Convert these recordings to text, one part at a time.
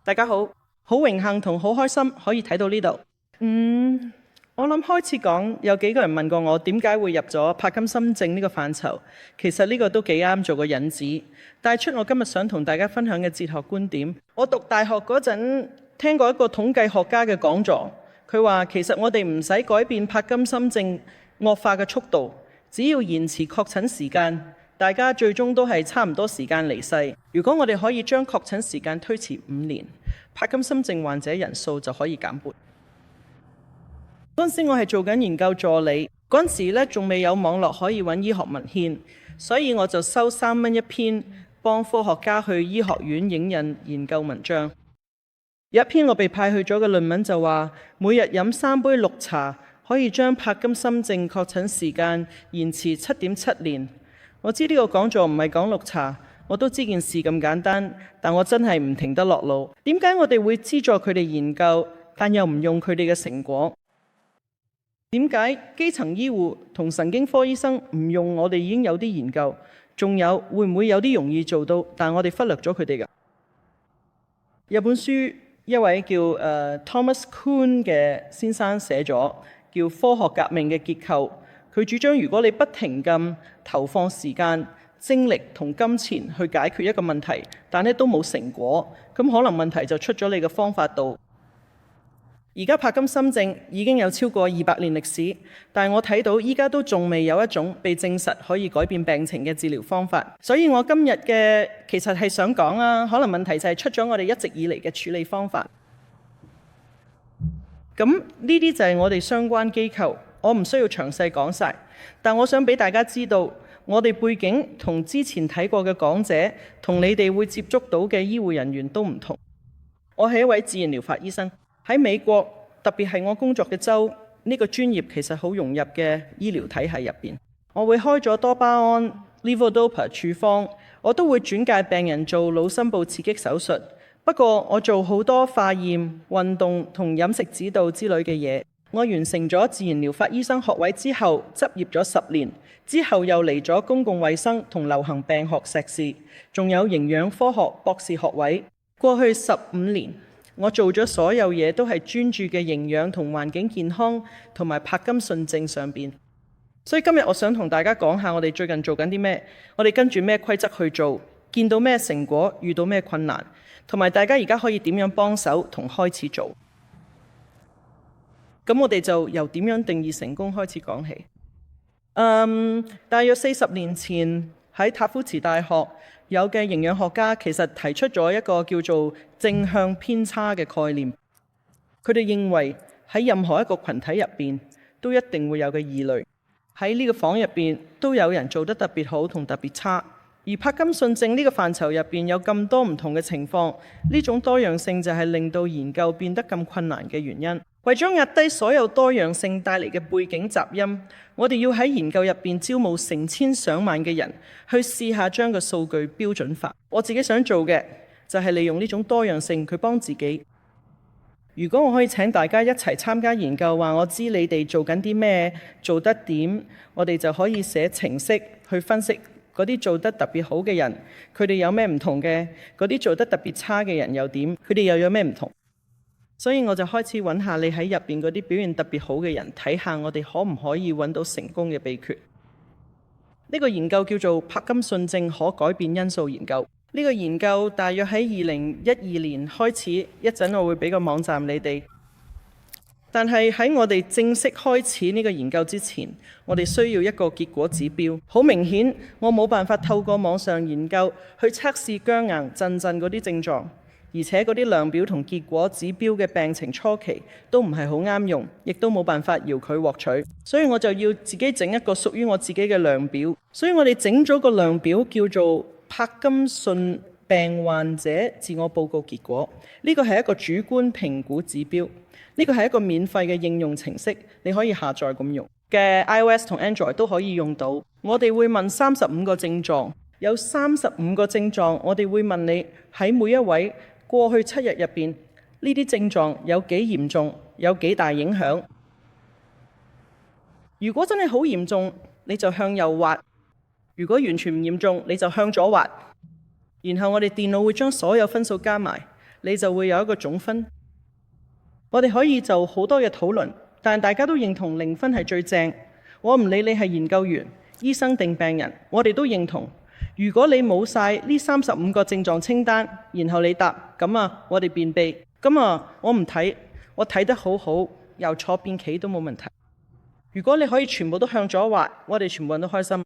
大家好，好榮幸同好開心可以睇到呢度。我諗開始講，有幾個人問過我點解會入咗柏金森症呢個範疇，其實呢個都幾啱做個引子，帶出我今日想同大家分享嘅哲學觀點。我讀大學嗰陣聽過一個統計學家嘅講座，佢話其實我哋唔使改變柏金森症惡化嘅速度，只要延遲確診時間，大家最終都係差唔多時間離世。如果我哋可以將確診時間推遲5年，柏金森症患者人數就可以減半。嗰陣時我係做緊研究助理，嗰陣時咧仲未有網絡可以揾醫學文獻，所以我就收3蚊一篇，幫科學家去醫學院影印研究文章。有一篇我被派去咗嘅論文就話，每日飲3杯綠茶可以將柏金森症確診時間延遲7.7年。我知呢個講座唔係講綠茶，我都知件事咁簡單，但我真係唔停得落腦。點解我哋會資助佢哋研究，但又唔用佢哋嘅成果？點解基層醫護同神經科醫生唔用我哋已經有啲研究？仲有會唔會有啲容易做到，但我哋忽略咗佢哋㗎？有本書一位叫Thomas Kuhn 嘅先生寫咗，叫《科學革命嘅結構》。佢主張如果你不停咁投放時間、精力同金錢去解決一個問題，但都冇成果，咁可能問題就出咗你嘅方法度。而家柏金森症已經有超過200年歷史，但係我睇到依家都仲未有一種被證實可以改變病情嘅治療方法。所以我今日嘅其實係想講可能問題就係出咗我哋一直以嚟嘅處理方法。咁呢啲就係我哋相關機構，我唔需要詳細講晒，但我想俾大家知道，我哋背景同之前睇過嘅講者，同你哋會接觸到嘅醫護人員都唔同。我係一位自然療法醫生。喺美國，特別係我工作嘅州，呢個專業其實好融入嘅醫療體系入邊。我會開咗多巴胺 levodopa 處方，我都會轉介病人做腦深部刺激手術。不過我做好多化驗、運動同飲食指導之類嘅嘢。我完成咗自然療法醫生學位之後，執業咗10年，之後又嚟咗公共衛生同流行病學碩士，仲有營養科學博士學位。過去15年，我做咗所有嘢都係專注嘅營養同環境健康同埋柏金遜症上邊。所以今日我想同大家講下我哋最近做緊啲咩，我哋跟住咩規則去做，見到咩成果，遇到咩困難，同埋大家而家可以點樣幫手同開始做。咁我哋就由點樣定義成功開始講起。大約40年前喺塔夫茨大學有嘅營養學家其實提出咗一個叫做正向偏差嘅概念。佢哋認為喺任何一個群體入邊都一定會有個異類，喺呢個房入邊都有人做得特別好同特別差。而柏金遜症呢個範疇入邊有咁多唔同嘅情況，呢種多樣性就係令到研究變得咁困難嘅原因。為咗壓低所有多樣性帶嚟嘅背景雜音，我哋要喺研究入邊招募成千上萬嘅人去試下將個數據標準化。我自己想做嘅就係利用呢種多樣性去幫自己。如果我可以請大家一齊參加研究，話我知你哋做緊啲咩，做得點，我哋就可以寫程式去分析嗰啲做得特別好嘅人，佢哋有咩唔同嘅，嗰啲做得特別差嘅人又點，佢哋又有咩唔同。所以我就開始揾下你喺入邊嗰啲表現特別好嘅人，睇下我哋可唔可以揾到成功嘅秘訣。呢個研究叫做柏金遜症可改變因素研究。呢個研究大約喺2012年開始，一陣我會俾個網站你哋。但係喺我哋正式開始呢個研究之前，我哋需要一個結果指標。好明顯，我冇辦法透過網上研究去測試僵硬、震嗰啲症狀。而且嗰啲量表同結果指標嘅病情初期都唔係好啱用，亦都冇辦法遙距獲取，所以我就要自己整一個屬於我自己嘅量表。所以我哋整咗個量表叫做柏金遜病患者自我報告結果。呢個係一個主觀評估指標，呢個係一個免費嘅應用程式，你可以下載咁用嘅 iOS 同 Android 都可以用到。我哋會問35個症狀，有35個症狀，我哋會問你喺每一位過去7日入邊，呢啲症狀有幾嚴重，有幾大影響。如果真係好嚴重，你就向右滑；如果完全唔嚴重，你就向左滑。然後我哋電腦會將所有分數加埋，你就會有一個總分。我哋可以就好多嘅討論，但大家都認同零分係最正。我唔理你係研究員、醫生定病人，我哋都認同。如果你冇晒呢35個症狀清單，然後你答咁啊，我哋便秘，咁啊，我唔睇，我睇得好好，由坐變企都冇問題。如果你可以全部都向左滑，我哋全部人都開心。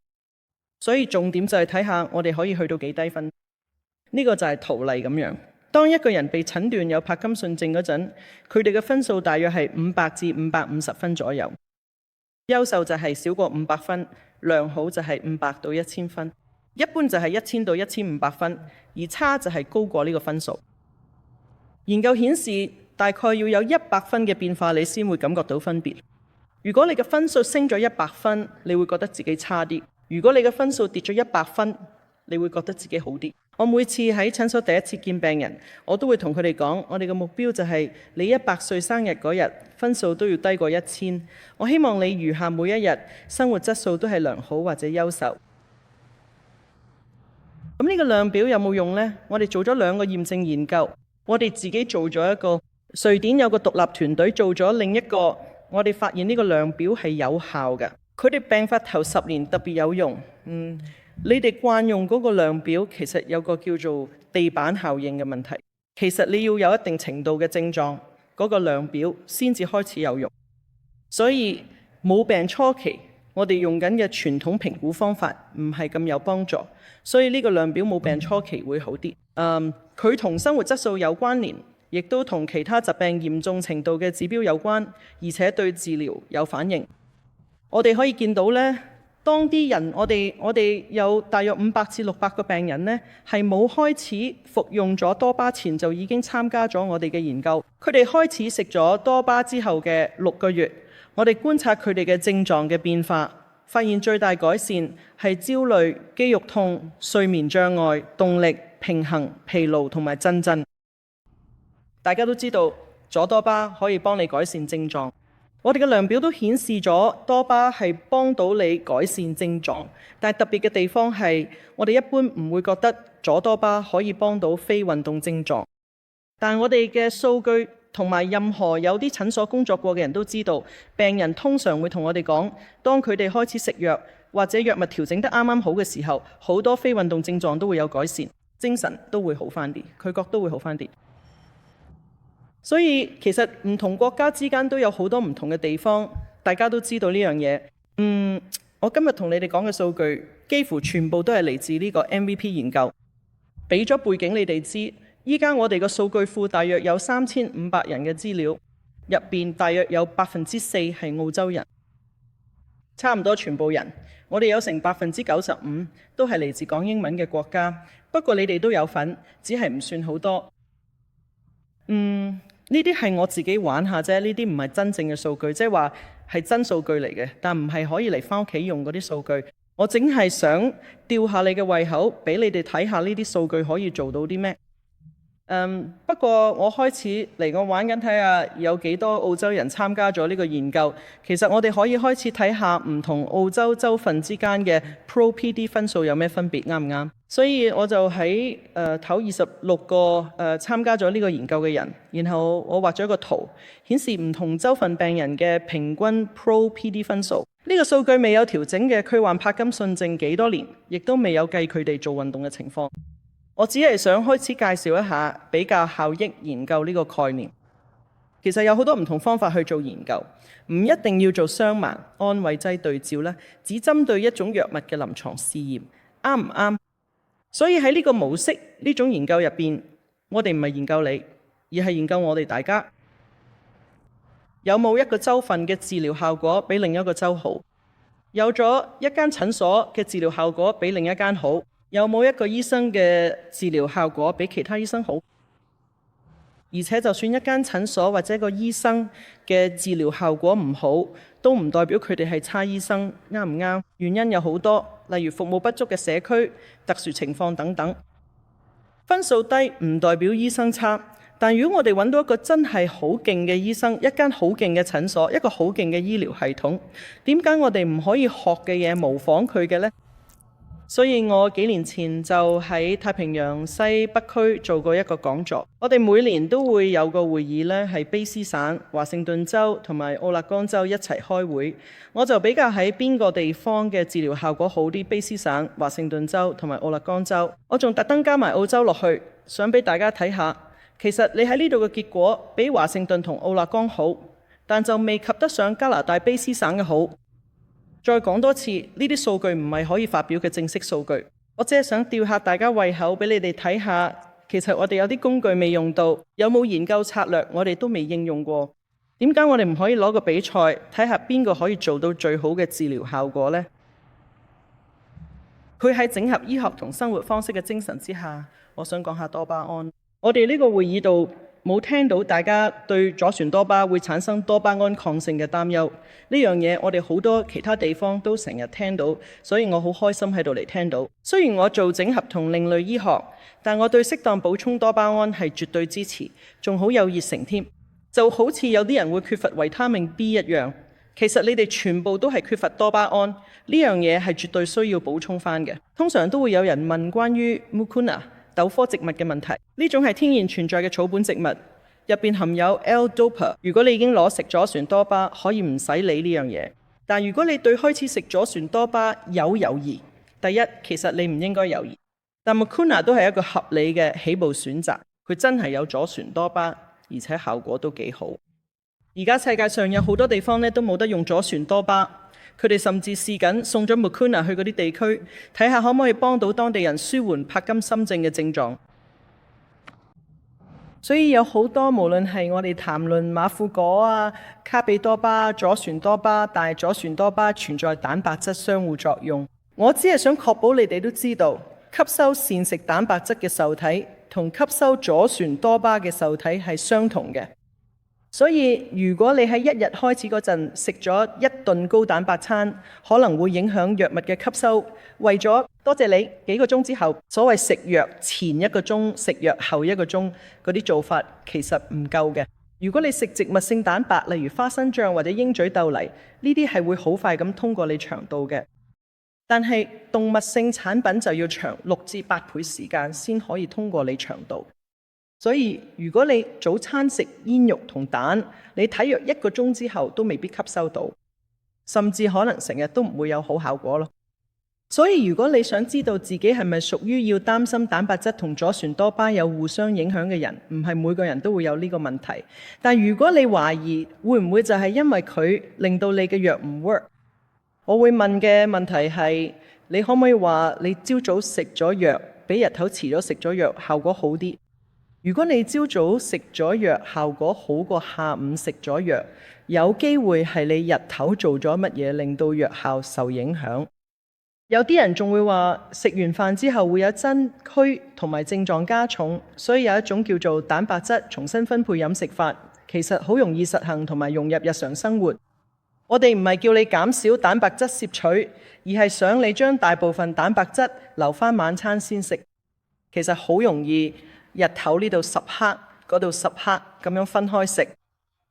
所以重點就係睇下我哋可以去到幾低分。呢個就係圖例咁樣。當一個人被診斷有柏金遜症嗰陣，佢哋嘅分數大約係500至550分左右。優秀就係少過500分，良好就係500到1000分，一般就係1000到1500分，而差就係高過呢個分數。研究顯示，大概要有100分嘅變化，你先會感覺到分別。如果你嘅分數升咗100分，你會覺得自己差啲；如果你嘅分數跌咗100分，你會覺得自己好啲。我每次喺診所第一次見病人，我都會同佢哋講，我哋嘅目標就係你100歲生日嗰日分數都要低過1000。我希望你餘下每一日生活質素都係良好或者優秀。咁呢個量表有冇用呢？我哋做咗2個驗證研究，我哋自己做咗一個，瑞典有個獨立團隊做咗另一個，我哋發現呢個量表係有效嘅。佢哋病發頭10年特別有用。你哋慣用嗰個量表，其實有個叫做地板效應嘅問題。其實你要有一定程度嘅症狀，嗰個量表先至開始有用。所以冇病初期，我哋用緊嘅傳統評估方法唔係咁有幫助。所以呢個量表冇病初期會好啲。佢同生活質素有關聯，亦都同其他疾病嚴重程度嘅指標有關，而且對治療有反應。我哋可以見到呢。當啲人，我哋有大約500至600個病人呢，係冇開始服用咗多巴前就已經參加咗我哋嘅研究。佢哋開始食咗多巴之後嘅6個月，我哋觀察佢哋嘅症狀嘅變化，發現最大改善係焦慮、肌肉痛、睡眠障礙、動力、平衡、疲勞同埋震震。大家都知道左多巴可以幫你改善症狀。我哋嘅量表都顯示咗多巴係幫到你改善症狀，但係特別嘅地方係，我哋一般唔會覺得左多巴可以幫到非運動症狀。但係我哋嘅數據同埋任何有啲診所工作過嘅人都知道，病人通常會同我哋講，當佢哋開始食藥或者藥物調整得啱啱好嘅時候，好多非運動症狀都會有改善，精神都會好返啲，佢覺都會好返啲。所以其實唔同國家之間都有好多唔同嘅地方，大家都知道呢樣嘢。我今日同你哋講嘅數據，幾乎全部都係嚟自呢個 MVP 研究。俾咗背景你哋知，依家我哋嘅數據庫大約有3500人嘅資料，入邊大約有4%係澳洲人，差唔多全部人。我哋有成95%都係嚟自講英文嘅國家，不過你哋都有份，只係唔算好多。呢啲係我自己玩下啫，呢啲唔係真正嘅數據，即係話係真數據嚟嘅，但唔係可以嚟返屋企用嗰啲數據。我淨係想吊下你嘅胃口，俾你哋睇下呢啲數據可以做到啲咩。不過我開始嚟，我玩緊睇下有幾多澳洲人參加咗呢個研究。其實我哋可以開始睇下唔同澳洲州份之間嘅 Pro-PD 分數有咩分別，啱唔啱？所以我就喺頭26個參加咗呢個研究嘅人，然後我畫咗一個圖，顯示唔同州份病人嘅平均 Pro-PD 分數。呢個數據未有調整嘅，佢患柏金遜症幾多年，亦都未有計佢哋做運動嘅情況。我只係想開始介紹一下比較效益研究呢個概念。其實有好多唔同方法去做研究，唔一定要做雙盲安慰劑對照咧，只針對一種藥物嘅臨床試驗，啱唔啱？所以喺呢個模式呢種研究入邊，我哋唔係研究你，而係研究我哋大家有冇一個州份嘅治療效果比另一個州好，有咗一間診所嘅治療效果比另一間好，有冇一個醫生嘅治療效果比其他醫生好？而且就算一間診所或者一個醫生嘅治療效果唔好，都唔代表佢哋係差醫生，啱唔啱？原因有好多，例如服務不足嘅社區、特殊情況等等。分數低唔代表醫生差，但如果我哋揾到一個真係好勁嘅醫生，一間好勁嘅診所，一個好勁嘅醫療系統，點解我哋唔可以學嘅嘢模仿佢嘅呢？所以我幾年前就喺太平洋西北區做過一個講座。我哋每年都會有個會議呢，係卑詩省、華盛頓州同埋奧勒岡州一齊開會。我就比較喺邊個地方嘅治療效果好啲，卑詩省、華盛頓州同埋奧勒岡州。我仲特登加埋澳洲落去，想俾大家睇下，其實你喺呢度嘅結果比華盛頓同奧勒岡好，但就未及得上加拿大卑詩省嘅好。再講多次，呢啲數據唔係可以發表嘅正式數據，我只係想吊下大家胃口，俾你哋睇下，其實我哋有啲工具未用到，有冇研究策略我哋都未應用過。點解我哋唔可以攞個比賽，睇下邊個可以做到最好嘅治療效果呢？佢喺整合醫學同生活方式嘅精神之下，我想講下多巴胺。我哋呢個會議度冇聽到大家對左旋多巴會產生多巴胺抗性嘅擔憂，呢樣嘢我哋好多其他地方都成日聽到，所以我好開心喺度嚟聽到。雖然我做整合同另類醫學，但我對適當補充多巴胺係絕對支持，仲好有熱誠添。就好似有啲人會缺乏維他命 B 一樣，其實你哋全部都係缺乏多巴胺，呢樣嘢係絕對需要補充返嘅。通常都會有人問關於 mucuna豆科植物嘅問題，呢種係天然存在嘅草本植物，入面含有 L-dopa。如果你已經攞食左旋多巴，可以唔使理呢樣嘢。但如果你對開始食左旋多巴有猶豫，第一，其實你唔應該猶豫。但 mucuna 都係一個合理嘅起步選擇，佢真係有左旋多巴，而且效果都幾好。而家世界上有好多地方都冇得用左旋多巴。佢哋甚至試緊送咗 mucuna 去嗰啲地區，睇下可唔可以幫到當地人舒緩帕金森症嘅症狀。所以有好多無論係我哋談論馬富果啊、卡比多巴、左旋多巴，但係左旋多巴存在蛋白質相互作用。我只係想確保你哋都知道，吸收膳食蛋白質嘅受體同吸收左旋多巴嘅受體係相同嘅。所以如果你喺一日開始嗰陣食咗一頓高蛋白餐，可能會影響藥物嘅吸收。為咗多謝你幾個鐘之後，所謂食藥前1個鐘、食藥後1個鐘嗰啲做法其實唔夠嘅。如果你食植物性蛋白，例如花生醬或者鷹嘴豆泥，呢啲係會好快咁通過你腸道嘅。但係動物性產品就要長6至8倍時間先可以通過你腸道。所以如果你早餐食煙肉同蛋，你睇藥1個鐘之後都未必吸收到，甚至可能成日都唔會有好效果咯。所以如果你想知道自己係咪屬於要擔心蛋白質同左旋多巴有互相影響嘅人，唔係每個人都會有呢個問題。但如果你懷疑會唔會就係因為佢令到你嘅藥唔 work，我會問嘅問題係，你可唔可以話你朝早食咗藥比日頭遲咗食咗藥效果好啲？如果你朝早食咗藥效果好過下午食咗藥，有機會係你日頭做咗乜嘢令到藥效受影響。有啲人仲會話食完飯之後會有真虛同埋症狀加重，所以有一種叫做蛋白質重新分配飲食法，其實好容易實行同埋融入日常生活。我哋唔係叫你減少蛋白質攝取，而係想你將大部分蛋白質留返晚餐先食。其實好容易。日頭呢度10克，嗰度10克咁樣分開食。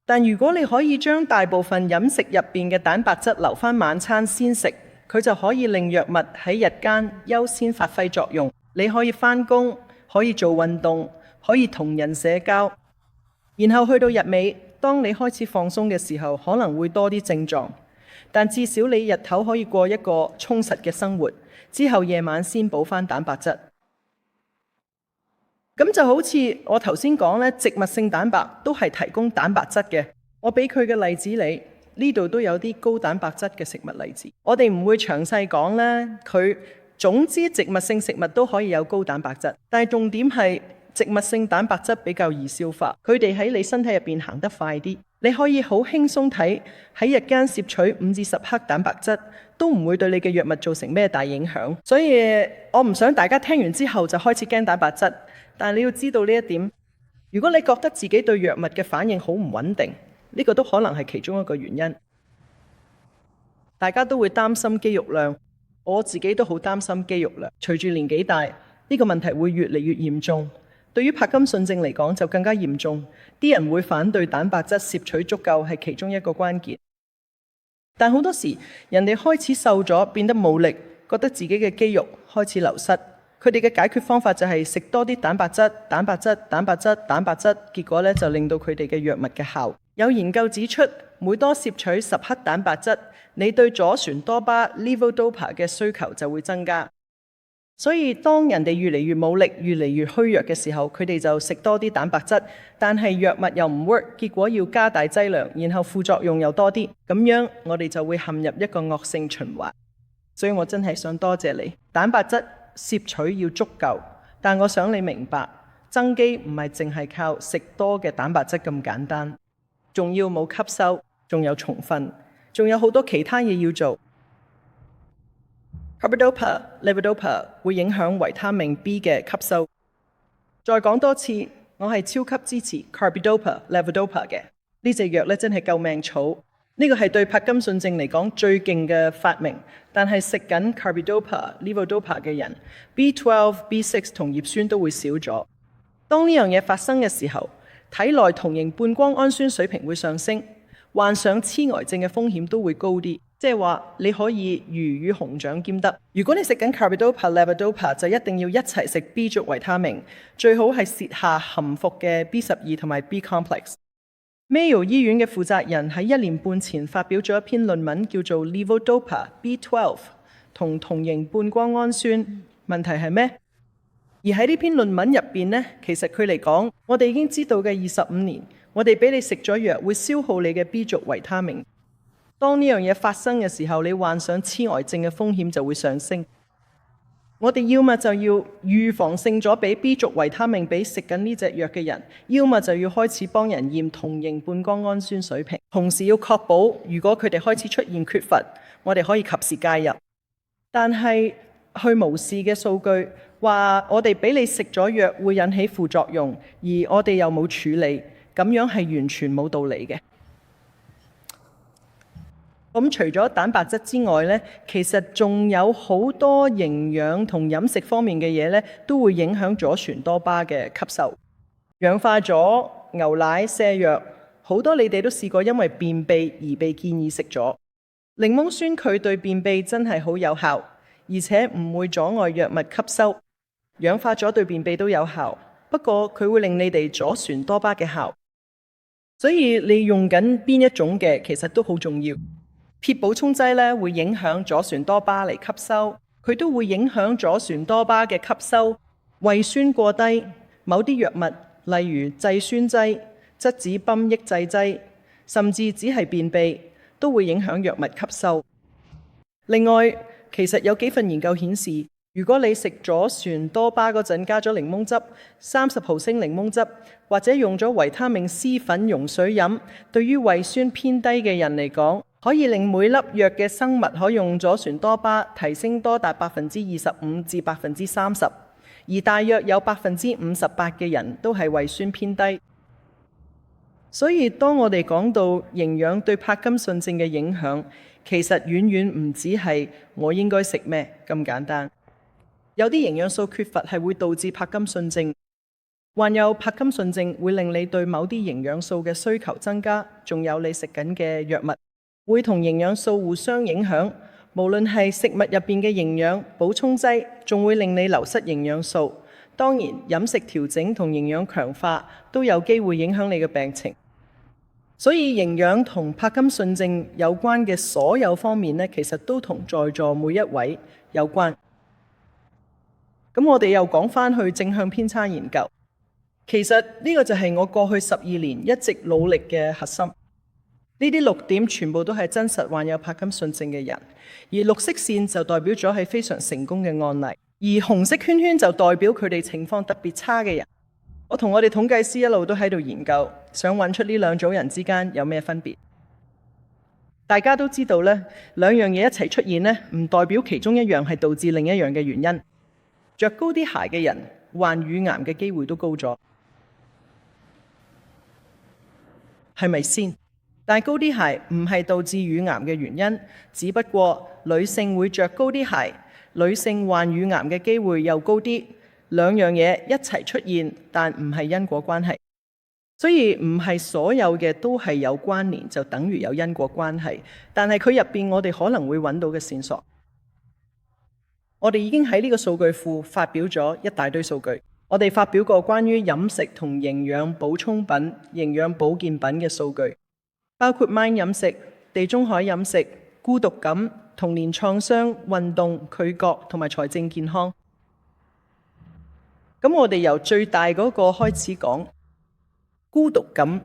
但如果你可以將大部分飲食入邊嘅蛋白質留返晚餐先食，佢就可以令藥物喺日間優先發揮作用。你可以返工，可以做運動，可以同人社交。然後去到日尾，當你開始放鬆嘅時候，可能會多啲症狀。但至少你日頭可以過一個充實嘅生活，之後夜晚先補返蛋白質。咁就好似我頭先講咧，植物性蛋白都係提供蛋白質嘅。我俾佢嘅例子你，呢度都有啲高蛋白質嘅食物例子。我哋唔會詳細講咧，佢總之植物性食物都可以有高蛋白質，但係重點係植物性蛋白質比較易消化，佢哋喺你身體入邊行得快啲。你可以好輕鬆睇喺日間攝取5至10克蛋白質，都唔會對你嘅藥物造成咩大影響。所以我唔想大家聽完之後就開始驚蛋白質。但你要知道呢一點，如果你覺得自己對藥物嘅反應好唔穩定，呢個都可能係其中一個原因。大家都會擔心肌肉量，我自己都好擔心肌肉量。隨住年紀大，呢個問題會越嚟越嚴重。對於帕金遜症嚟講就更加嚴重，啲人會反對蛋白質攝取足夠係其中一個關鍵。但好多時人哋開始瘦咗，變得冇力，覺得自己嘅肌肉開始流失，佢哋嘅解決方法就係食多啲蛋白質、蛋白質、蛋白質、蛋白質，結果咧就令到佢哋嘅藥物嘅效。有研究指出，每多攝取10克蛋白質，你對左旋多巴 levodopa 嘅需求就會增加。所以當人哋越嚟越冇力、越嚟越虛弱嘅時候，佢哋就食多啲蛋白質，但係藥物又唔 work， 結果要加大劑量，然後副作用又多啲，咁樣我哋就會陷入一個惡性循環。所以我真係想多謝你，蛋白質攝取要足夠，但我想你明白，增肌唔係淨係靠食多嘅蛋白質咁簡單，仲要冇吸收，仲有重訓，仲有好多其他嘢要做。Carbidopa、levodopa 會影響維他命 B 嘅吸收。再講多次，我係超級支持 Carbidopa、levodopa 嘅呢隻藥咧，真係救命草。呢個係對柏金遜症嚟講最勁嘅發明。但係食緊 Carbidopa、levodopa 嘅人 B12、B6 同葉酸都會少咗。當呢樣嘢發生嘅時候，體內同型半胱氨酸水平會上升，患上痴呆症嘅風險都會高啲。即係話你可以魚與熊掌兼得。如果你食緊 Carbidopa、levodopa 就一定要一齊食 B 族維他命，最好係攝下含服嘅 B12同埋 B complex。Mayo 醫院嘅負責人喺1年半前發表咗一篇論文，叫做 Levodopa B12 同同型半胱氨酸問題係咩？而喺呢篇論文入邊呢，其實佢嚟講，我哋已經知道嘅25年，我哋俾你食咗藥會消耗你嘅 B 族維他命。當呢樣嘢發生嘅時候，你患上痴呆症嘅風險就會上升。我哋要麼就要預防性咗俾 B 族維他命俾食緊呢隻藥嘅人，要麼就要開始幫人驗同型半胱氨酸水平，同時要確保如果佢哋開始出現缺乏，我哋可以及時介入。但係去無視嘅數據話我哋俾你食咗藥會引起副作用，而我哋又冇處理，咁樣係完全冇道理嘅。咁除咗蛋白質之外呢，其實仲有好多營養同飲食方面嘅嘢呢，都會影響左旋多巴嘅吸收。氧化咗牛奶、瀉藥，好多你哋都試過因為便秘而被建議食咗。檸檬酸佢對便秘真係好有效，而且唔會阻礙藥物吸收。氧化咗對便秘都有效，不過佢會令你哋左旋多巴嘅效。所以你用緊邊一種嘅，其實都好重要。撇補充劑咧會影響左旋多巴嚟吸收，佢都會影響左旋多巴嘅吸收。胃酸過低，某啲藥物例如制酸劑、質子泵抑制劑，甚至只係便秘，都會影響藥物吸收。另外，其實有幾份研究顯示，如果你食左旋多巴嗰陣加咗檸檬汁、30毫升檸檬汁，或者用咗維他命 C 粉溶水飲，對於胃酸偏低嘅人嚟講，可以令每粒藥嘅生物可用左旋多巴提升多達25%至30%，而大約有58%嘅人都係胃酸偏低。所以當我哋講到營養對柏金遜症嘅影響，其實遠遠唔止係我應該食咩咁簡單。有啲營養素缺乏係會導致柏金遜症。患有柏金遜症會令你對某啲營養素嘅需求增加，仲有你食緊嘅藥物會同營養素互相影響，無論係食物入邊嘅營養補充劑，仲會令你流失營養素。當然，飲食調整同營養強化都有機會影響你嘅病情。所以營養同柏金遜症有關嘅所有方面呢，其實都同在座每一位有關。咁我哋又講返去正向偏差研究，其實呢個就係我過去12年一直努力嘅核心。呢啲6點全部都係真實患有柏金遜症嘅人，而綠色線就代表咗係非常成功嘅案例，而紅色圈圈就代表佢哋情況特別差嘅人。我同我哋統計師一路都喺度研究，想揾出呢兩組人之間有咩分別。大家都知道呢，兩樣嘢一齊出現呢，唔代表其中一樣係導致另一樣嘅原因。着高啲鞋嘅人患乳癌嘅機會都高咗，係咪先？但高啲鞋唔係導致乳癌嘅原因，只不過女性會着高啲鞋，女性患乳癌嘅機會又高啲。兩樣嘢一齊出現，但唔係因果關係。所以唔係所有嘅都係有關聯，就等於有因果關係。但係佢入邊我哋可能會揾到嘅線索。我哋已經喺呢個數據庫發表咗一大堆數據。我哋發表過關於飲食同營養補充品、營養保健品嘅數據，包括 Mind 飲食、地中海飲食、孤獨感、童年創傷、運動、拒覺同埋財政健康。咁我哋由最大嗰個開始講，孤獨感。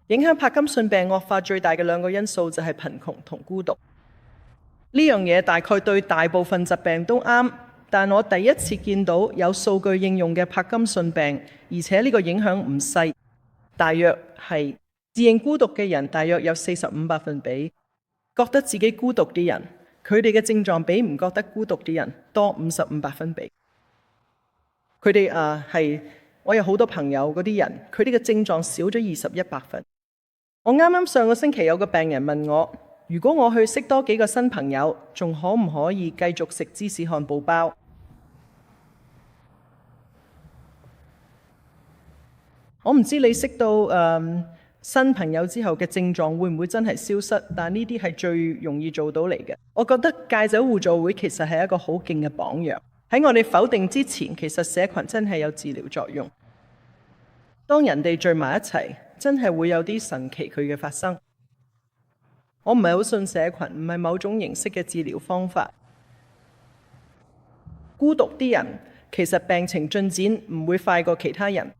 影響柏金遜病惡化最大嘅兩個因素就係貧窮同孤獨。呢樣嘢大概對大部分疾病都啱，但我第一次見到有數據應用嘅柏金遜病，而且呢個影響唔細，大約係自認孤獨嘅人大約有45%，覺得自己孤獨啲人，佢哋嘅症狀比唔覺得孤獨啲人多55%。佢哋係我有好多朋友嗰啲人，佢哋嘅症狀少咗21%。我啱啱上個星期有個病人問我，如果我去識多幾個新朋友，仲可唔可以繼續食芝士漢堡包？我唔知你識到新朋友之後嘅症狀會唔會真係消失，但呢啲係最容易做到嚟嘅。我覺得戒酒互助會其實係一個好勁嘅榜樣。喺我哋否定之前，其實社群真係有治療作用。當人哋聚埋一齊，真係會有啲神奇佢嘅發生。我唔係好信社群，唔係某種形式嘅治療方法。孤獨啲人其實病情進展唔會快過其他人，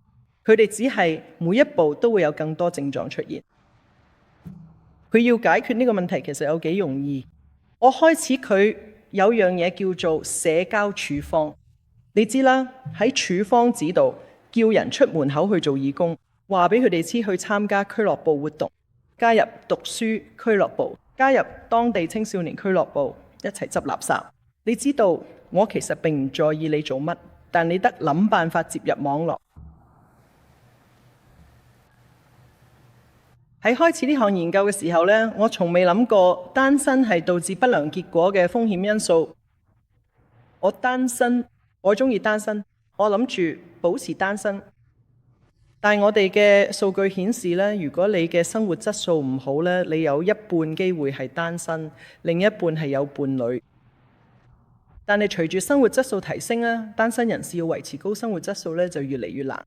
佢哋只係每一步都會有更多症狀出現。佢要解決呢個問題其實有幾容易。我開始佢有樣嘢叫做社交處方，你知啦，喺處方紙度叫人出門口去做義工。話俾佢哋知去參加俱樂部活動，加入讀書俱樂部，加入當地青少年俱樂部，一齊執垃圾。你知道我其實並唔在意你做乜，但你得諗辦法接入網絡。喺開始呢項研究嘅時候呢，我從未諗過單身係導致不良結果嘅風險因素。我單身，我鍾意單身，我諗住保持單身。但係我哋嘅數據顯示呢，如果你嘅生活質素唔好呢，你有一半機會係單身，另一半係有伴侶。但係隨住生活質素提升呢，單身人士要維持高生活質素呢，就越嚟越難。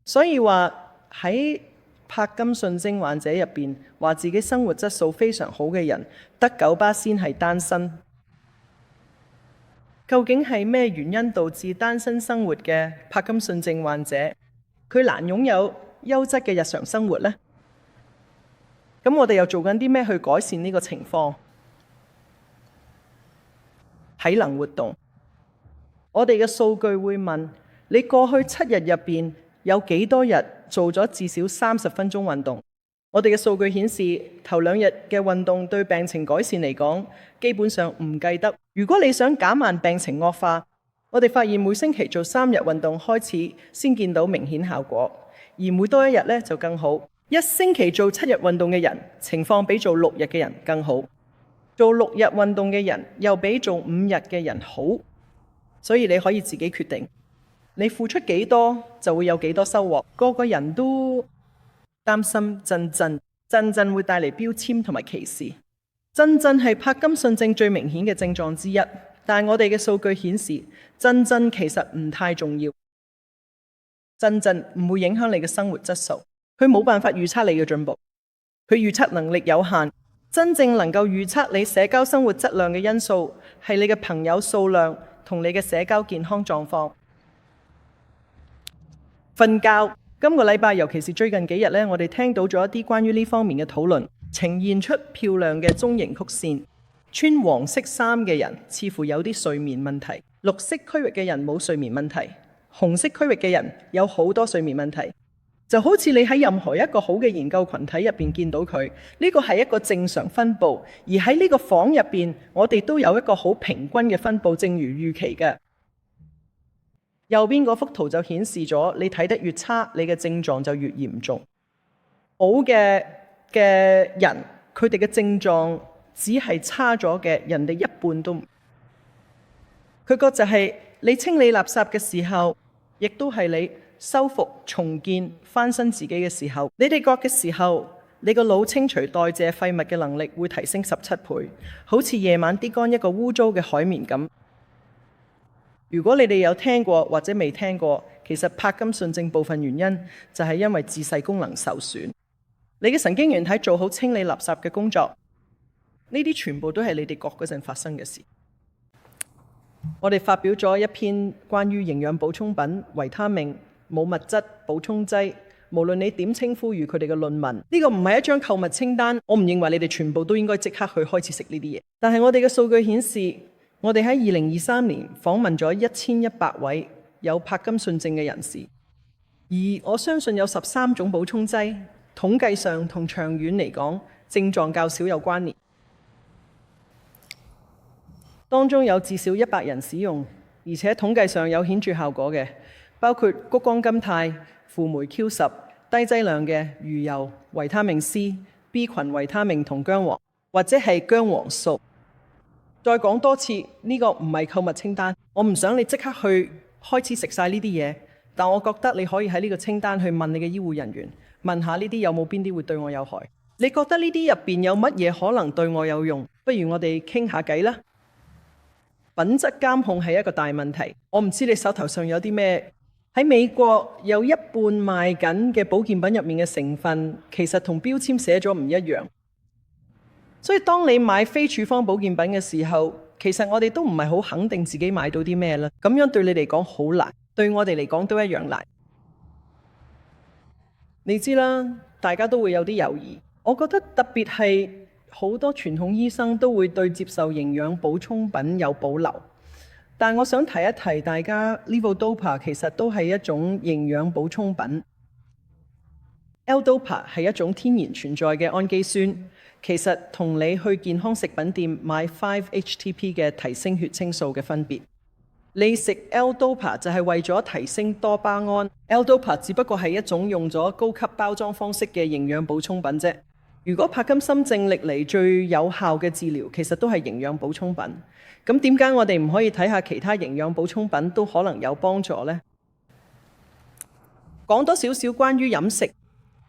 所以話喺柏金遜症患者入邊，話自己生活質素非常好嘅人，得9%先係單身。究竟係咩原因導致單身生活嘅柏金遜症患者佢難擁有優質嘅日常生活呢？咁我哋又做緊啲咩去改善呢個情況？體能活動，我哋嘅數據會問你過去7日入邊有幾多日做咗至少30分鐘運動？我哋嘅數據顯示，頭2日嘅運動對病情改善嚟講，基本上唔計得。如果你想減慢病情惡化，我哋發現每星期做3日運動開始先見到明顯效果，而每多1日呢就更好。1星期做7日運動嘅人，情況比做6日嘅人更好。做6日運動嘅人又比做5日嘅人好。所以你可以自己決定，你付出幾多就會有幾多收穫。個個人都擔心震震會帶嚟標籤同埋歧視。震震係柏金遜症最明顯嘅症狀之一。但係我哋嘅數據顯示，震震其實唔太重要。震震唔會影響你嘅生活質素，佢冇辦法預測你嘅進步，佢預測能力有限。真正能夠預測你社交生活質量嘅因素，係你嘅朋友數量同你嘅社交健康狀況。瞓覺，今個禮拜尤其是最近幾日呢，我哋聽到咗一啲關於呢方面嘅討論，呈現出漂亮嘅中型曲線。穿黃色衫嘅人似乎有啲睡眠問題，綠色區域嘅人冇睡眠問題，紅色區域嘅人有好多睡眠問題。就好似你喺任何一個好嘅研究群體入邊見到佢，呢個係一個正常分佈，而喺呢個房入邊，我哋都有一個好平均嘅分佈，正如預期嘅。右邊嗰幅圖就顯示咗，你睇得越差，你嘅症狀就越嚴重。好嘅人，佢哋嘅症狀只係差咗嘅，人哋一半都唔。佢個就係你清理垃圾嘅時候，亦都係你修復、重建、翻新自己嘅時候。你哋覺嘅時候，你個腦清除代謝廢物嘅能力會提升17倍，好似夜晚跌乾一個污糟嘅海綿咁。如果你哋有聽過或者未聽過，其實帕金遜症部分原因就係因為自噬功能受損。你嘅神經元體做好清理垃圾嘅工作，呢啲全部都係你哋覺嗰陣發生嘅事。我哋發表咗一篇關於營養補充品、維他命、冇物質補充劑，無論你點稱呼於佢哋嘅論文。呢個唔係一張購物清單，我唔認為你哋全部都應該即刻去開始食呢啲嘢。但係我哋嘅數據顯示，我哋喺2023年訪問咗1100位有帕金遜症嘅人士，而我相信有13種補充劑，統計上同長遠嚟講，症狀較少有關聯。當中有至少100人使用，而且統計上有顯著效果嘅，包括谷胱甘肽、輔酶 Q10、低劑量嘅魚油、維他命 C、B 群維他命同薑黃，或者係薑黃素。再講多次，呢個唔係購物清單，我唔想你即刻去開始食晒呢啲嘢，但我覺得你可以喺呢個清單去問你嘅醫護人員，問下呢啲有冇邊啲會對我有害。你覺得呢啲入邊有乜嘢可能對我有用？不如我哋傾下偈啦。品質監控係一個大問題，我唔知你手頭上有啲咩。喺美國有一半賣緊嘅保健品入面嘅成分，其實同標籤寫咗唔一樣。所以當你買非處方保健品嘅時候，其實我哋都唔係好肯定自己買到啲咩啦。咁樣對你嚟講好難，對我哋嚟講都一樣難。你知啦，大家都會有啲猶豫。我覺得特別係好多傳統醫生都會對接受營養補充品有保留。但我想提一提大家，Levodopa 其實都係一種營養補充品。L-Dopa 係一種天然存在嘅氨基酸，其實同你去健康食品店買 5-HTP 嘅提升血清素嘅分別。你食 L-Dopa 就係為咗提升多巴胺。L-Dopa 只不過係一種用咗高級包裝方式嘅營養補充品啫。如果帕金森症歷嚟最有效嘅治療，其實都係營養補充品。咁點解我哋唔可以睇下其他營養補充品都可能有幫助呢？講多少少關於飲食，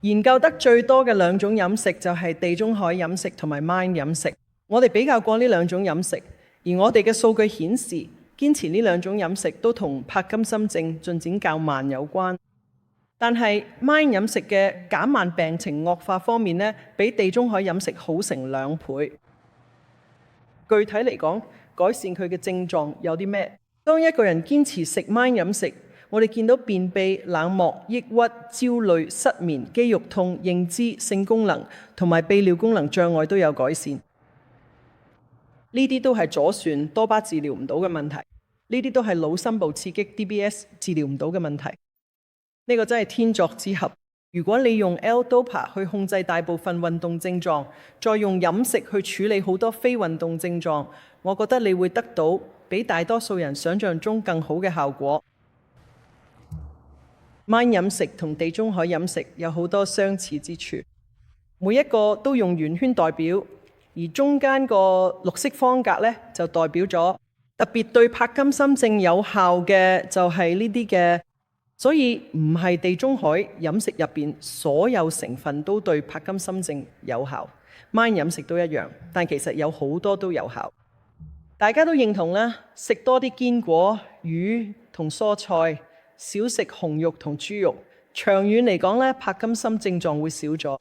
研究得最多嘅兩種飲食就係地中海飲食同埋 MIND 飲食。我哋比較過呢兩種飲食，而我哋嘅數據顯示，堅持呢兩種飲食都同帕金森症進展較慢有關。但係 MIND 飲食嘅減慢病情惡化方面呢，比地中海飲食好成2倍。具體嚟講，改善佢嘅症狀有啲咩？當一個人堅持食 MIND 飲食，我哋見到便秘、冷漠、抑鬱、焦慮、失眠、肌肉痛、認知、性功能同埋泌尿功能障礙都有改善。呢啲都係左旋多巴治療唔到嘅問題，呢啲都係腦深部刺激 DBS 治療唔到嘅問題。呢個真係天作之合。如果你用 L-Dopa 去控制大部分運動症狀，再用飲食去處理好多非運動症狀，我覺得你會得到比大多數人想象中更好嘅效果。MIND 飲食同地中海飲食有好多相似之處，每一個都用圓圈代表，而中間個綠色方格呢，就代表咗特別對帕金森症有效嘅就係呢啲嘅。所以唔係地中海飲食入邊所有成分都對帕金森症有效，MIND 飲食都一樣，但其實有好多都有效。大家都認同啦，食多啲堅果、魚同蔬菜，少食紅肉同豬肉，長遠嚟講咧，帕金森症狀會少咗。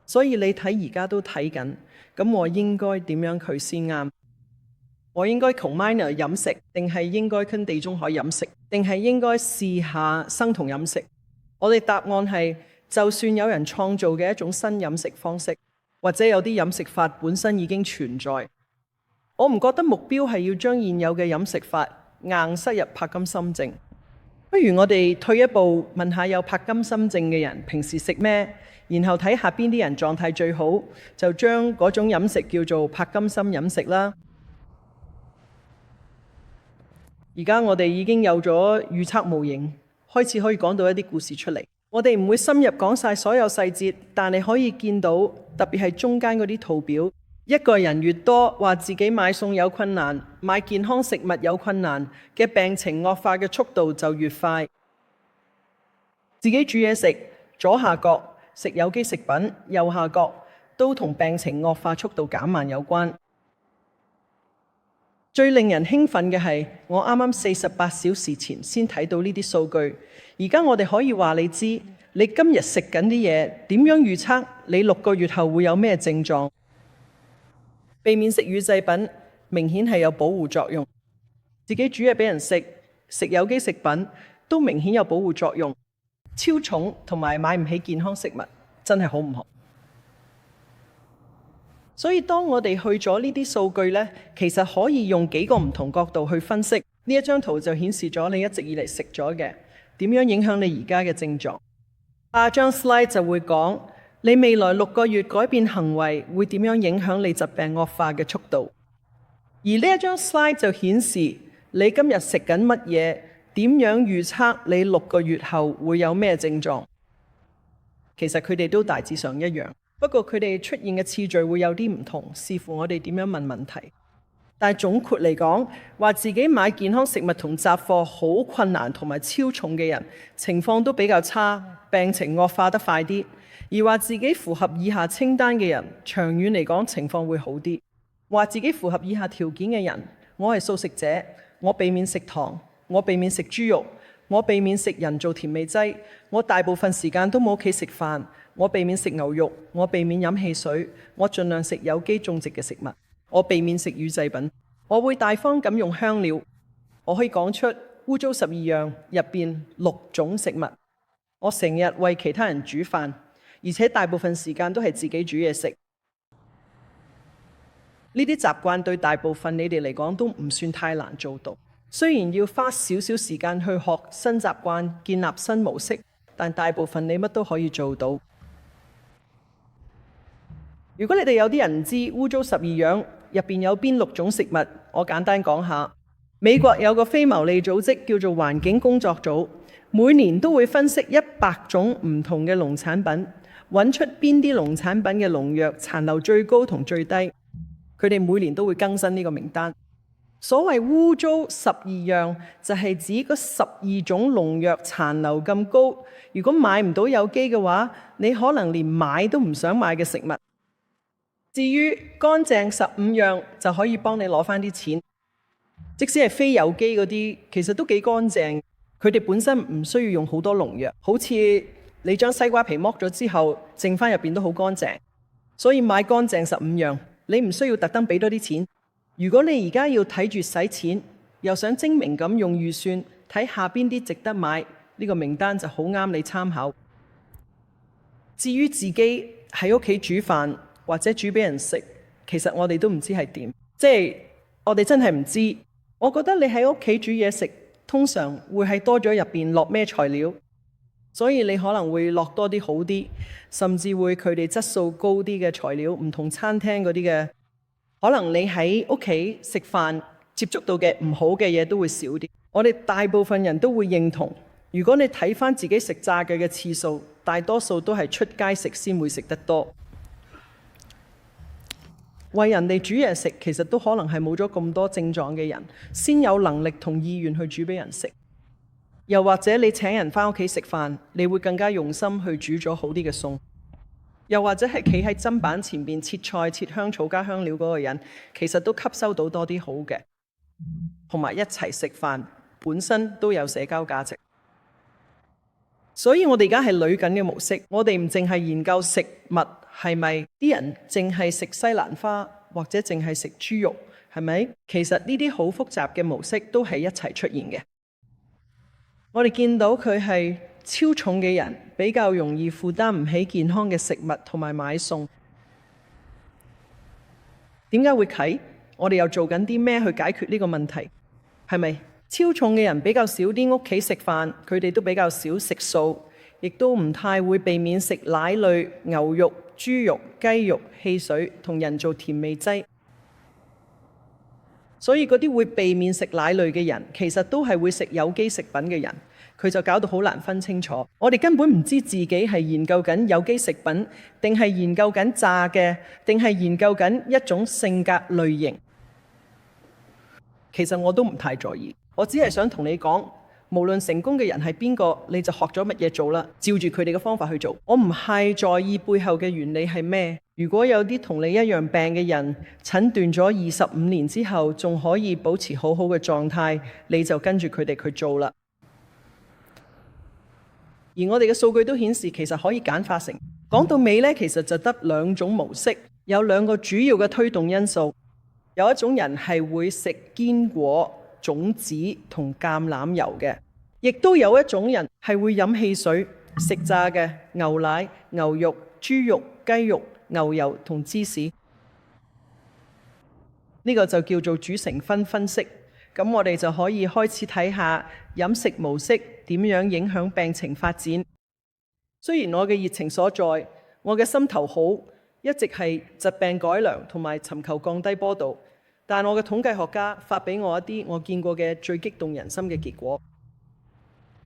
所以你睇而家都睇緊，咁我應該點樣佢先啱？我應該窮 MIND 飲食，定係應該跟地中海飲食，定係應該試下生酮飲食？我哋答案係，就算有人創造嘅一種新飲食方式，或者有啲飲食法本身已經存在，我唔覺得目標係要將現有嘅飲食法硬塞入帕金森症。不如我哋退一步，問下有帕金森症嘅人平時食咩，然後睇下邊啲人狀態最好，就將嗰種飲食叫做帕金森飲食啦。而家我哋已經有咗預測模型，開始可以講到一啲故事出嚟。我哋唔會深入講晒所有細節，但你可以見到，特別係中間嗰啲圖表，一個人越多話自己買餸有困難，買健康食物有困難嘅病情惡化嘅速度就越快。自己煮嘢食，左下角食有機食品，右下角都同病情惡化速度減慢有關。最令人興奮嘅係，我啱啱48小時前先睇到呢啲數據。而家我哋可以話你知，你今日食緊啲嘢，點樣預測你6個月後會有咩症狀？避免食乳製品，明顯係有保護作用。自己煮嘢俾人食，食有機食品都明顯有保護作用。超重同埋買唔起健康食物，真係好唔好？所以當我哋去咗呢啲數據呢，其實可以用幾個唔同角度去分析。呢一張圖就顯示咗你一直以嚟食咗嘅點樣影響你而家嘅症狀。下張 slide 就會講你未來6個月改變行為會點樣影響你疾病惡化嘅速度。而呢一張 slide 就顯示你今日食緊乜嘢，點樣預測你6個月後會有咩症狀。其實佢哋都大致上一樣。不過佢哋出現嘅次序會有啲唔同，視乎我哋點樣問問題。但係總括嚟講，話自己買健康食物同雜貨好困難同埋超重嘅人，情況都比較差，病情惡化得快啲；而話自己符合以下清單嘅人，長遠嚟講情況會好啲。話自己符合以下條件嘅人，我係素食者，我避免食糖，我避免食豬肉，我避免食人造甜味劑，我大部分時間都冇屋企食飯，我避免食牛肉，我避免飲汽水，我盡量食有機種植嘅食物，我避免食乳製品，我會大方咁用香料，我可以講出污糟12樣入邊6種食物，我成日為其他人煮飯，而且大部分時間都係自己煮嘢食。呢啲習慣對大部分你哋嚟講都唔算太難做到，雖然要花少少時間去學新習慣，建立新模式，但大部分你乜都可以做到。如果你哋有啲人唔知污糟12樣入邊有邊6種食物，我簡單講下。美國有個非牟利組織叫做環境工作組，每年都會分析100種唔同嘅農產品，揾出邊啲農產品嘅農藥殘留最高同最低。佢哋每年都會更新呢個名單。所謂污糟12樣，就係指嗰12種農藥殘留咁高，如果買唔到有機嘅話，你可能連買都唔想買嘅食物。至於乾淨15樣就可以幫你攞返啲錢，即使係非有機嗰啲，其實都幾乾淨。佢哋本身唔需要用好多農藥，好似你將西瓜皮剝咗之後，剩返入邊都好乾淨。所以買乾淨15樣，你唔需要特登俾多啲錢。如果你而家要睇住使錢，又想精明咁用預算，睇下邊啲值得買，呢個名單就好啱你參考。至於自己喺屋企煮飯，或者煮俾人食，其實我哋都唔知係點，即係我哋真係唔知。我覺得你喺屋企煮嘢食，通常會係多咗入邊落咩材料，所以你可能會落多啲好啲，甚至會佢哋質素高啲嘅材料，唔同餐廳嗰啲嘅，可能你喺屋企食飯接觸到嘅唔好嘅嘢都會少啲。我哋大部分人都會認同，如果你睇返自己食炸嘅次數，大多數都係出街食先會食得多。為人哋煮嘢食，其實都可能係冇咗咁多症狀嘅人，先有能力同意願去煮俾人食。又或者你請人返屋企食飯，你會更加用心去煮咗好啲嘅餸。又或者係企喺砧板前邊切菜、切香草加香料嗰個人，其實都吸收到多啲好嘅，同埋一齊食飯本身都有社交價值。所以我哋而家係捋緊嘅模式，我哋唔淨係研究食物係咪啲人淨係食西蘭花或者淨係食豬肉，係咪？其實呢啲好複雜嘅模式都係一齊出現嘅。我哋見到佢係超重嘅人比較容易負擔唔起健康嘅食物同埋買餸。點解會啟？我哋又做緊啲咩去解決呢個問題？係咪？超重嘅人比較少啲屋企食飯，佢哋都比較少食素，亦都唔太會避免食奶類、牛肉、豬肉、雞肉、汽水同人造甜味劑。所以嗰啲會避免食奶類嘅人，其實都係會食有機食品嘅人，佢就搞到好難分清楚。我哋根本唔知自己係研究緊有機食品，定係研究緊炸嘅，定係研究緊一種性格類型。其實我都唔太在意。我只係想同你講，無論成功嘅人係邊個，你就學咗乜嘢做啦，照住佢哋嘅方法去做。我唔係在意背後嘅原理係咩。如果有啲同你一樣病嘅人，診斷咗25年之後，仲可以保持好好嘅狀態，你就跟住佢哋去做啦。而我哋嘅數據都顯示，其實可以簡化成，講到尾呢，其實就得2種模式，有2個主要嘅推動因素。有一種人係會食堅果、種子同橄欖油嘅，亦都有一種人係會飲汽水、食炸嘅牛奶、牛肉、豬肉、雞肉、牛油同芝士。呢個就叫做主成分分析。咁我哋就可以開始睇下飲食模式點樣影響病情發展。雖然我嘅熱情所在，我嘅心頭好，一直係疾病改良同埋尋求降低波動，但我嘅統計學家發俾我一啲我見過嘅最激動人心嘅結果。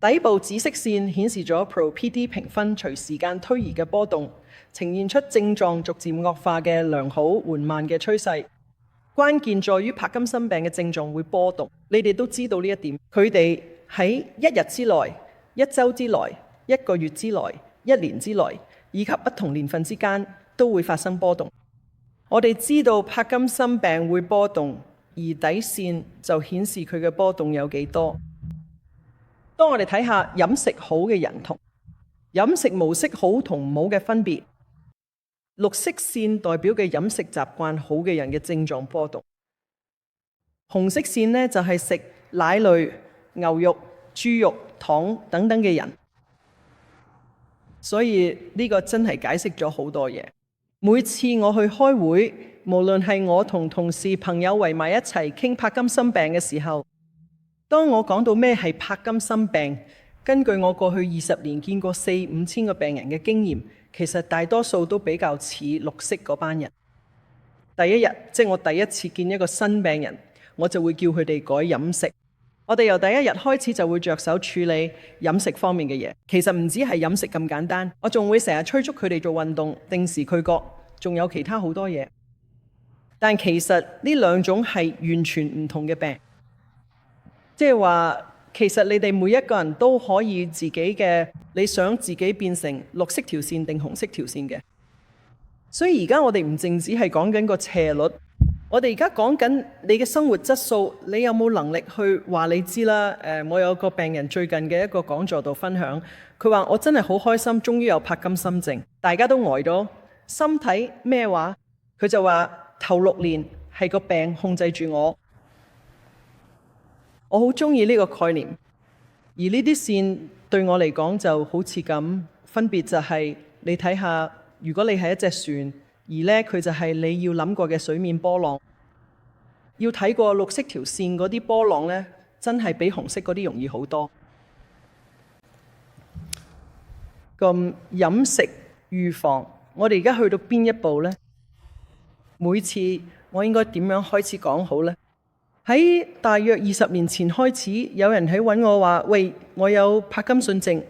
底部紫色線顯示咗 Pro-PD 評分隨時間推移嘅波動，呈現出症狀逐漸惡化嘅良好緩慢嘅趨勢。關鍵在於帕金森病嘅症狀會波動，你哋都知道呢一點。佢哋喺1日之內、1週之內、1個月之內、1年之內，以及不同年份之間都會發生波動。我哋知道帕金森病會波動，而底線就顯示佢嘅波動有幾多。當我哋睇下飲食好嘅人同飲食模式好同唔好嘅分別，綠色線代表嘅飲食習慣好嘅人嘅症狀波動，紅色線呢就係食奶類、牛肉、豬肉、糖等等嘅人。所以呢個真係解釋咗好多嘢。每次我去開會，無論係我同同事朋友圍埋一齊傾帕金森病嘅時候，當我講到咩係帕金森病，根據我過去20年見過4-5千個病人嘅經驗，其實大多數都比較似綠色嗰班人。第一日，即係我第一次見一個新病人，我就會叫佢哋改飲食。我哋由第一日開始就會着手處理飲食方面嘅嘢。其實唔止係飲食咁簡單，我仲會成日催促佢哋做運動、定時驅覺，仲有其他好多嘢。但其實呢2種係完全唔同嘅病。即係話，其實你哋每一個人都可以自己嘅，你想自己變成綠色條線定紅色條線嘅。所以而家我哋唔淨止係講緊個斜率，我哋而家講緊你嘅生活質素，你有冇能力去話你知啦？我有個病人最近嘅一個講座度分享，佢話我真係好開心，終於有帕金森症，大家都呆咗。心睇咩話？佢就話頭6年係個病控制住我。我好中意呢個概念，而呢啲線對我嚟講就好似咁，分別就係你睇下，如果你係一隻船，而呢佢就係你要諗過嘅水面波浪，要睇過綠色條線嗰啲波浪呢，真係比紅色嗰啲容易好多。咁飲食預防，我哋而家去到邊一步呢？每次我應該點樣開始講好呢？喺大約20年前開始，有人喺揾我話：喂，我有帕金遜症。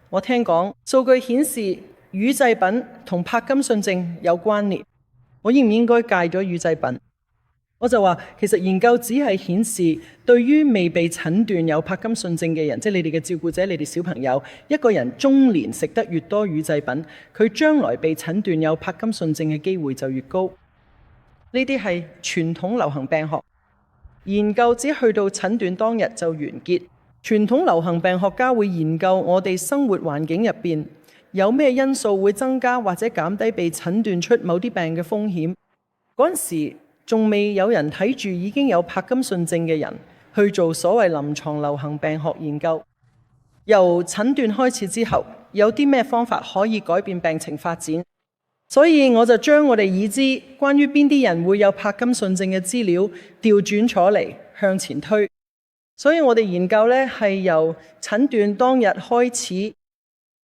我聽講數據顯示乳製品同帕金遜症有關聯，我應唔應該戒咗乳製品？我就話其實研究只係顯示，對於未被診斷有帕金遜症嘅人，即係你哋嘅照顧者、你哋小朋友，一個人中年食得越多乳製品，佢將來被診斷有帕金遜症嘅機會就越高。呢啲係傳統流行病學。研究只去到診斷當日就完結。傳統流行病學家會研究我哋生活環境入邊有咩因素會增加或者減低被診斷出某啲病嘅風險。嗰陣時仲未有人睇住已經有帕金遜症嘅人去做所謂臨床流行病學研究。由診斷開始之後，有啲咩方法可以改變病情發展？所以我就將我哋已知關於邊啲人會有帕金遜症嘅資料調轉咗嚟向前推。所以我哋研究呢係由診斷當日開始。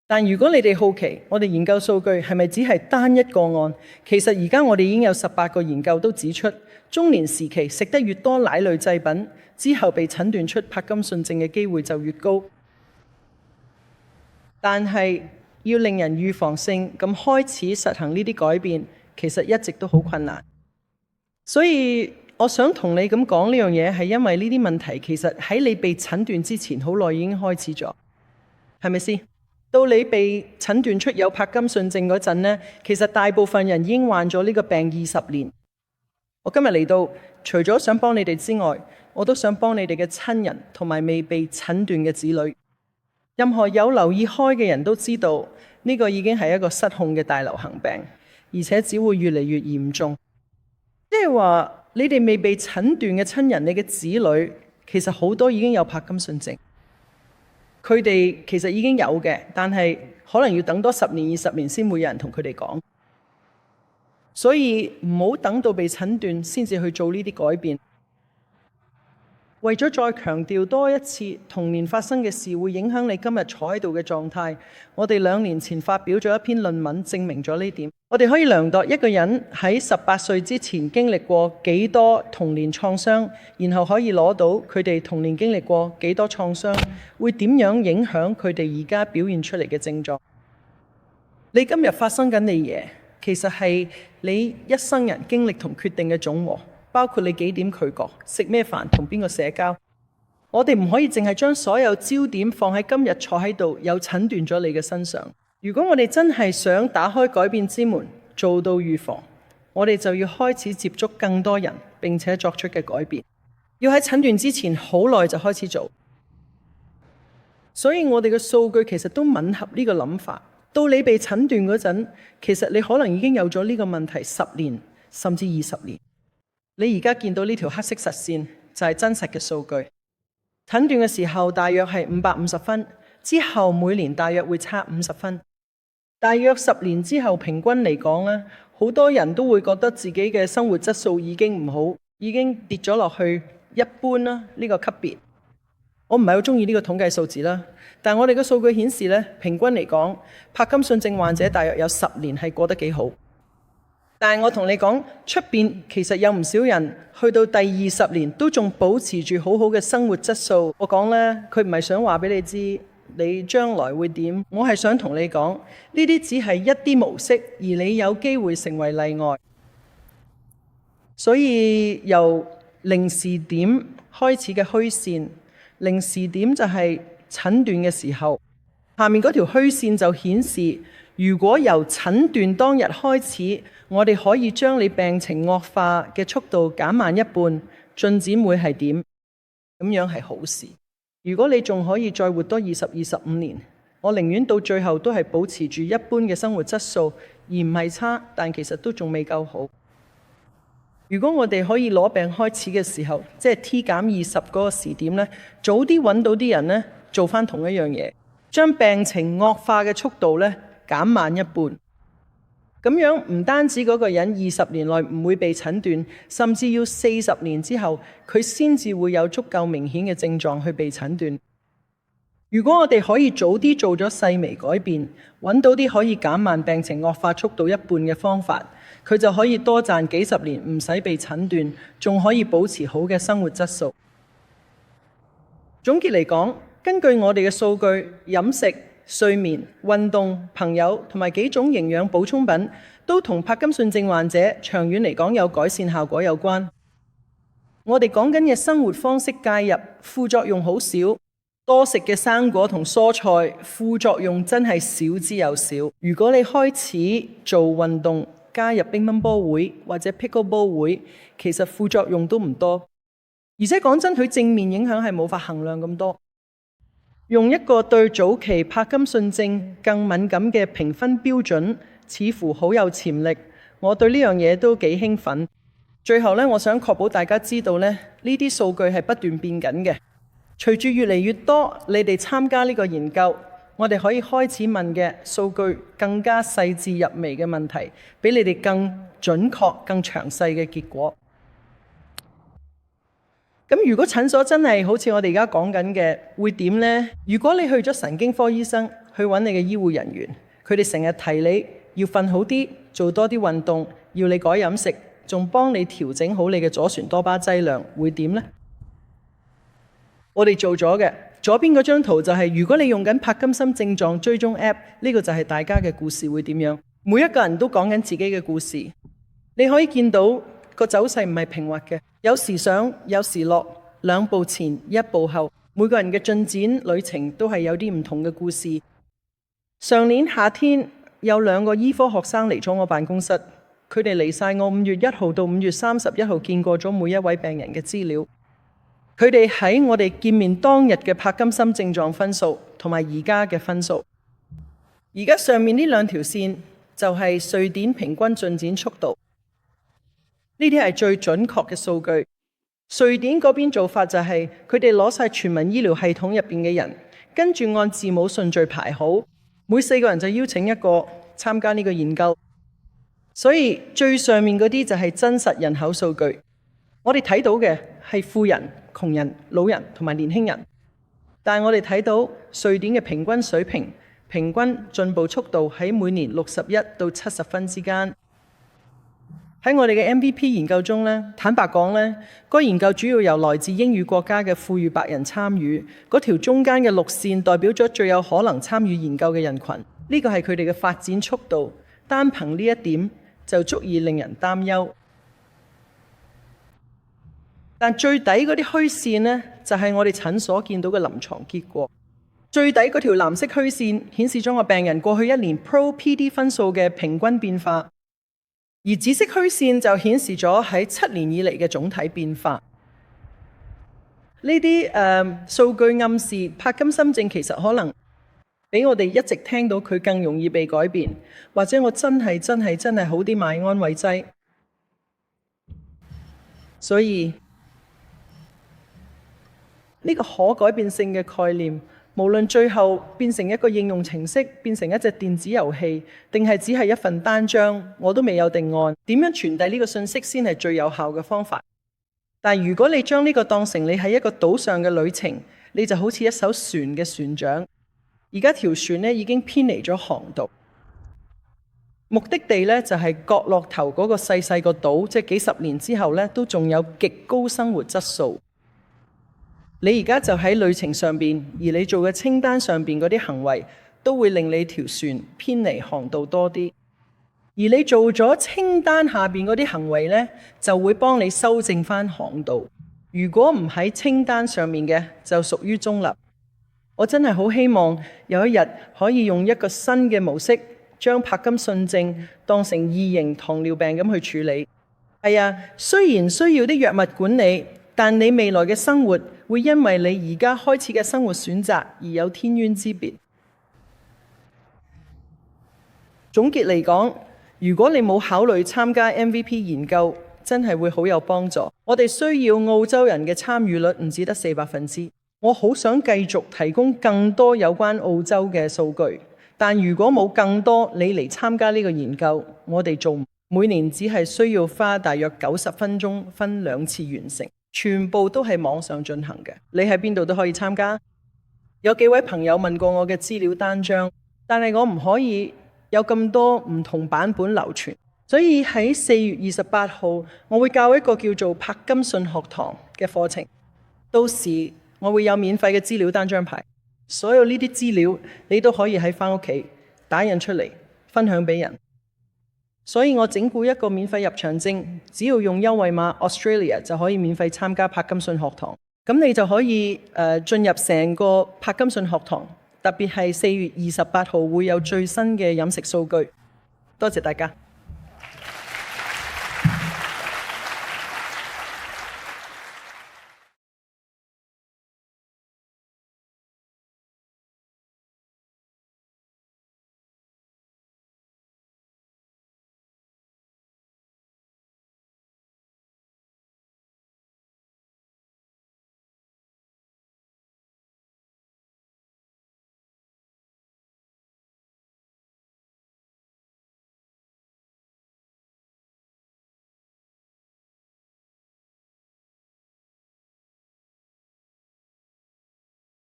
但如果你哋好奇，我哋研究數據係咪只係單一個案？其實而家我哋已經有18個研究都指出，中年時期食得越多奶類製品，之後被診斷出帕金遜症嘅機會就越高。但係要令人預防性咁開始實行呢啲改變，其實一直都好困難。所以我想同你咁講呢樣嘢，係因為呢啲問題其實喺你被診斷之前好耐已經開始咗，係咪先？到你被診斷出有柏金遜症嗰陣呢，其實大部分人已經患咗呢個病20年。我今日嚟到，除咗想幫你哋之外，我都想幫你哋嘅親人同埋未被診斷嘅子女。任何有留意開嘅人都知道，呢個已經係一個失控嘅大流行病，而且只會越嚟越嚴重。即係話，你哋未被診斷嘅親人，你嘅子女，其實好多已經有柏金遜症。佢哋其實已經有嘅，但係可能要等多10年、20年先會有人同佢哋講。所以唔好等到被診斷先至去做呢啲改變。為咗再強調多一次，童年發生嘅事會影響你今日坐喺度嘅狀態，我哋2年前發表咗一篇論文，證明咗呢點。我哋可以量度一個人喺18歲之前經歷過幾多童年創傷，然後可以攞到佢哋童年經歷過幾多創傷，會點樣影響佢哋而家表現出嚟嘅症狀。你今日發生緊嘅嘢，其實係你一生人經歷同決定嘅總和。包括你幾點拒絕，食咩飯，同邊個社交。我哋唔可以淨係將所有焦點放喺今日坐喺度有診斷咗你嘅身上。如果我哋真係想打開改變之門，做到預防，我哋就要開始接觸更多人，並且作出嘅改變。要喺診斷之前好耐就開始做。所以我哋嘅數據其實都吻合呢個諗法。到你被診斷嗰陣，其實你可能已經有咗呢個問題10年甚至20年。你而家見到呢條黑色實線就係真實嘅數據。診斷嘅時候大約係550分，之後每年大約會差50分。大約10年之後，平均嚟講咧，好多人都會覺得自己嘅生活質素已經唔好，已經跌咗落去一般啦呢個級別。我唔係好中意呢個統計數字啦，但我哋嘅數據顯示咧，平均嚟講，柏金遜症患者大約有10年係過得幾好。但係我同你講，出面其實有唔少人去到第20年都仲保持住好好嘅生活質素。我講呢，佢唔係想話俾你知你將來會點，我係想同你講，呢啲只係一啲模式，而你有機會成為例外。所以由零時點開始嘅虛線，零時點就係診斷嘅時候，下面嗰條虛線就顯示，如果由診斷當日開始，我哋可以將你病情惡化嘅速度減慢1半，進展會係點？咁樣係好事。如果你仲可以再活多20、25年，我寧願到最後都係保持住一般嘅生活質素，而唔係差，但其實都仲未夠好。如果我哋可以攞病開始嘅時候，即係 T-20嗰個時點呢，早啲揾到啲人呢，做翻同一樣嘢，將病情惡化嘅速度呢減慢1半。咁樣唔單止嗰個人20年內唔會被診斷，甚至要40年之後，佢先至會有足夠明顯嘅症狀去被診斷。如果我哋可以早啲做咗細微改變，揾到啲可以減慢病情惡化速度1半嘅方法，佢就可以多賺幾十年，唔使被診斷，仲可以保持好嘅生活質素。總結嚟講，根據我哋嘅數據，飲食、睡眠、運動、朋友同埋幾種營養補充品都同柏金遜症患者長遠嚟講有改善效果有關。我哋講緊嘅生活方式介入，副作用好少，多食嘅生果同蔬菜，副作用真係少之又少。如果你開始做運動，加入乒乓波會或者 pickleball 會，其實副作用都唔多，而且講真，佢正面影響係冇法衡量咁多。用一個對早期柏金遜症更敏感嘅評分標準，似乎好有潛力。我對呢樣嘢都幾興奮。最後呢，我想確保大家知道呢啲數據係不斷變緊嘅。隨住越嚟越多你哋參加呢個研究，我哋可以開始問嘅數據更加細緻入微嘅問題，俾你哋更準確、更詳細嘅結果。咁如果診所真係好似我哋而家講緊嘅，會點呢？如果你去咗神經科醫生，去揾你嘅醫護人員，佢哋成日提你要瞓好啲，做多啲運動，要你改飲食，仲幫你調整好你嘅左旋多巴劑量，會點呢？我哋做咗嘅，左邊嗰張圖就係如果你用緊柏金森症狀追蹤 App， 呢個就係大家嘅故事會點樣？每一個人都講緊自己嘅故事，你可以見到個走勢唔係平滑嘅。有時上，有時落，兩步前，一步後，每個人嘅進展旅程都係有啲唔同嘅故事。上年夏天有2個醫科學生嚟咗我辦公室，佢哋嚟晒我5月1號到5月31號見過咗每一位病人嘅資料。佢哋喺我哋見面當日嘅柏金森症狀分數同埋而家嘅分數。而家上面呢2條線就係瑞典平均進展速度，呢啲係最準確嘅數據。瑞典嗰邊做法就係佢哋攞晒全民醫療系統入邊嘅人，跟住按字母順序排好，每4個人就邀請1個參加呢個研究。所以最上面嗰啲就係真實人口數據，我哋睇到嘅係富人、窮人、老人同埋年輕人，但係我哋睇到瑞典嘅平均水平、平均進步速度喺每年61到70分之間。喺我哋嘅 MVP 研究中呢，坦白講呢，個研究主要由來自英語國家嘅富裕白人參與，嗰條中間嘅綠線代表咗最有可能參與研究嘅人群，呢個係佢哋嘅發展速度，單憑呢一點就足以令人擔憂。但最底嗰啲虛線呢，就係我哋診所見到嘅臨床結果。最底嗰條藍色虛線顯示咗我病人過去1年 Pro-PD 分數嘅平均變化。而紫色虛線就顯示咗喺7年以嚟嘅總體變化。呢啲數據暗示柏金森症其實可能比我哋一直聽到佢更容易被改變，或者我真係好啲買安慰劑。所以呢個可改變性嘅概念，無論最後變成一個應用程式，變成一隻電子遊戲，定係只係一份單張，我都未有定案。點樣傳遞呢個信息先係最有效嘅方法？但如果你將呢個當成你喺一個島上嘅旅程，你就好似一艘船嘅船長。而家條船呢已經偏離咗航道，目的地呢就係角落頭嗰個細個島，即係幾十年之後呢都仲有極高生活質素。你而家就喺旅程上邊，而你做嘅清單上邊嗰啲行為，都會令你條船偏離航道多啲。而你做咗清單下邊嗰啲行為呢，就會幫你修正翻航道。如果唔喺清單上面嘅，就屬於中立。我真係好希望有一日可以用一個新嘅模式，將柏金遜症當成2型糖尿病咁去處理。係啊，雖然需要啲藥物管理，但你未來嘅生活會因為你而家開始嘅生活選擇而有天淵之別。總結嚟講，如果你冇考慮參加 MVP 研究，真係會好有幫助。我哋需要澳洲人嘅參與率唔止得4%。我好想繼續提供更多有關澳洲嘅數據，但如果冇更多你嚟參加呢個研究，我哋做每年只係需要花大約90分鐘，分2次完成。全部都係網上進行嘅，你喺邊度都可以參加。有幾位朋友問過我嘅資料單張，但係我唔可以有咁多唔同版本流傳，所以喺4月28號，我會教一個叫做柏金遜學堂嘅課程。到時我會有免費嘅資料單張牌，所有呢啲資料你都可以喺返屋企打印出嚟分享俾人。所以我整蠱一個免費入場證，只要用優惠碼 Australia 就可以免費參加柏金遜學堂。咁你就可以進入成個柏金遜學堂，特別係4月28號會有最新嘅飲食數據。多謝大家。